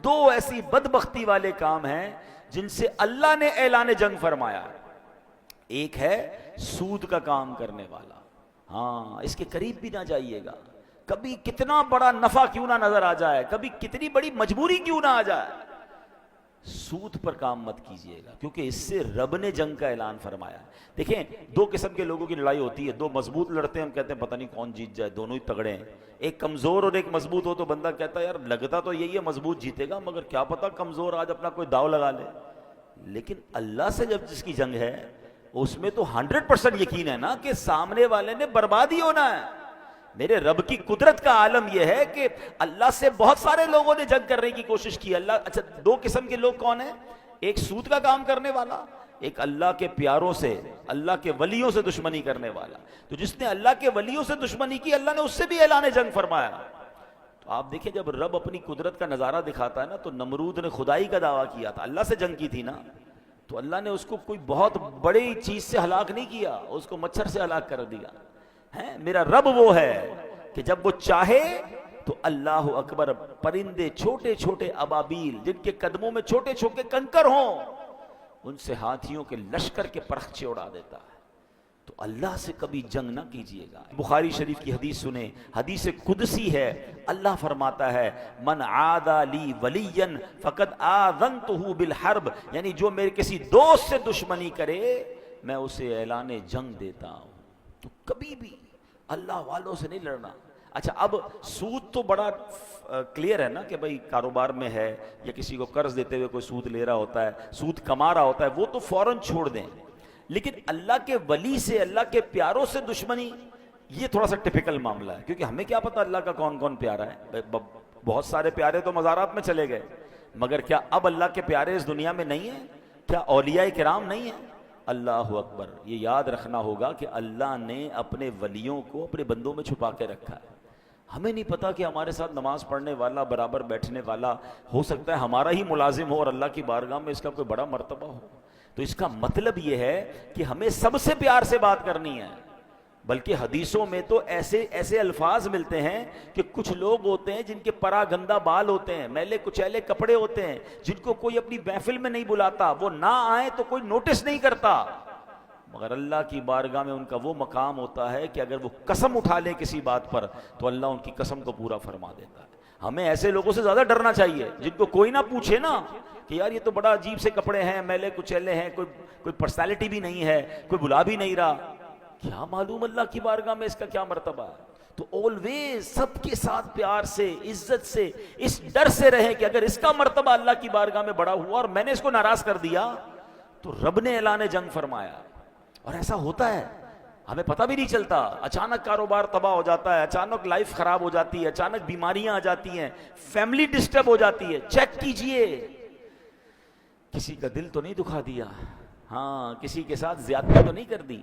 دو ایسی بدبختی والے کام ہیں جن سے اللہ نے اعلان جنگ فرمایا. ایک ہے سود کا کام کرنے والا. ہاں اس کے قریب بھی نہ جائیے گا. کبھی کتنا بڑا نفع کیوں نہ نظر آ جائے, کبھی کتنی بڑی مجبوری کیوں نہ آ جائے, سود پر کام مت کیجئے گا, کیونکہ اس سے رب نے جنگ کا اعلان فرمایا. دیکھیں دو قسم کے لوگوں کی لڑائی ہوتی ہے. دو مضبوط لڑتے ہیں, ہم کہتے ہیں پتہ نہیں کون جیت جائے, دونوں ہی تگڑے ہیں. ایک کمزور اور ایک مضبوط ہو تو بندہ کہتا ہے یار لگتا تو یہی ہے مضبوط جیتے گا, مگر کیا پتہ کمزور آج اپنا کوئی داؤ لگا لے. لیکن اللہ سے جب جس کی جنگ ہے اس میں تو 100% یقین ہے نا کہ سامنے والے نے برباد ہی ہونا ہے. میرے رب کی قدرت کا عالم یہ ہے کہ اللہ سے بہت سارے لوگوں نے جنگ کرنے کی کوشش کی. اللہ اچھا دو قسم کے لوگ کون ہیں؟ ایک سود کا کام کرنے والا, ایک اللہ کے پیاروں سے, اللہ کے ولیوں سے دشمنی کرنے والا. تو جس نے اللہ کے ولیوں سے دشمنی کی اللہ نے اس سے بھی اعلان جنگ فرمایا. تو آپ دیکھیں جب رب اپنی قدرت کا نظارہ دکھاتا ہے نا, تو نمرود نے خدائی کا دعویٰ کیا تھا, اللہ سے جنگ کی تھی نا, تو اللہ نے اس کو کوئی بہت بڑی چیز سے ہلاک نہیں کیا, اس کو مچھر سے ہلاک کر دیا. میرا رب وہ ہے کہ جب وہ چاہے تو اللہ اکبر پرندے چھوٹے چھوٹے ابابیل جن کے قدموں میں چھوٹے چھوٹے کنکر ہوں ان سے ہاتھیوں کے لشکر کے پرخچے اڑا دیتا ہے. تو اللہ سے کبھی جنگ نہ کیجیے گا. بخاری شریف کی حدیث سنیں, حدیث قدسی ہے. اللہ فرماتا ہے من عادى لی ولیا فقد آذنتہ بالحرب, یعنی جو میرے کسی دوست سے دشمنی کرے میں اسے اعلان جنگ دیتا ہوں. تو کبھی بھی اللہ والوں سے نہیں لڑنا. اچھا اب سود تو بڑا کلیئر ہے نا کہ بھائی کاروبار میں ہے یا کسی کو قرض دیتے ہوئے کوئی سود لے رہا ہوتا ہے, سود کما رہا ہوتا ہے, وہ تو فوراً چھوڑ دیں. لیکن اللہ کے ولی سے, اللہ کے پیاروں سے دشمنی, یہ تھوڑا سا ٹپیکل معاملہ ہے, کیونکہ ہمیں کیا پتا اللہ کا کون کون پیارا ہے. بہت سارے پیارے تو مزارات میں چلے گئے, مگر کیا اب اللہ کے پیارے اس دنیا میں نہیں ہیں؟ کیا اولیاء کرام نہیں ہیں؟ اللہ اکبر. یہ یاد رکھنا ہوگا کہ اللہ نے اپنے ولیوں کو اپنے بندوں میں چھپا کے رکھا ہے. ہمیں نہیں پتا کہ ہمارے ساتھ نماز پڑھنے والا, برابر بیٹھنے والا ہو سکتا ہے ہمارا ہی ملازم ہو اور اللہ کی بارگاہ میں اس کا کوئی بڑا مرتبہ ہو. تو اس کا مطلب یہ ہے کہ ہمیں سب سے پیار سے بات کرنی ہے. بلکہ حدیثوں میں تو ایسے الفاظ ملتے ہیں کہ کچھ لوگ ہوتے ہیں جن کے پرا گندہ بال ہوتے ہیں, میلے کچیلے کپڑے ہوتے ہیں, جن کو کوئی اپنی محفل میں نہیں بلاتا, وہ نہ آئے تو کوئی نوٹس نہیں کرتا, مگر اللہ کی بارگاہ میں ان کا وہ مقام ہوتا ہے کہ اگر وہ قسم اٹھا لیں کسی بات پر تو اللہ ان کی قسم کو پورا فرما دیتا ہے. ہمیں ایسے لوگوں سے زیادہ ڈرنا چاہیے جن کو کوئی نہ پوچھے نا کہ یار یہ تو بڑا عجیب سے کپڑے ہیں, میلے کچیلے ہیں, کوئی پرسنالٹی بھی نہیں ہے, کوئی بلا بھی نہیں رہا. کیا معلوم اللہ کی بارگاہ میں اس کا کیا مرتبہ ہے. تو آلویز سب کے ساتھ پیار سے, عزت سے, اس ڈر سے رہے کہ اگر اس کا مرتبہ اللہ کی بارگاہ میں بڑا ہوا اور میں نے اس کو ناراض کر دیا تو رب نے اعلان جنگ فرمایا. اور ایسا ہوتا ہے, ہمیں پتہ بھی نہیں چلتا. اچانک کاروبار تباہ ہو جاتا ہے, اچانک لائف خراب ہو جاتی ہے, اچانک بیماریاں آ جاتی ہیں, فیملی ڈسٹرب ہو جاتی ہے. چیک کیجئے کسی کا دل تو نہیں دکھا دیا, ہاں کسی کے ساتھ زیادتی تو نہیں کر دی.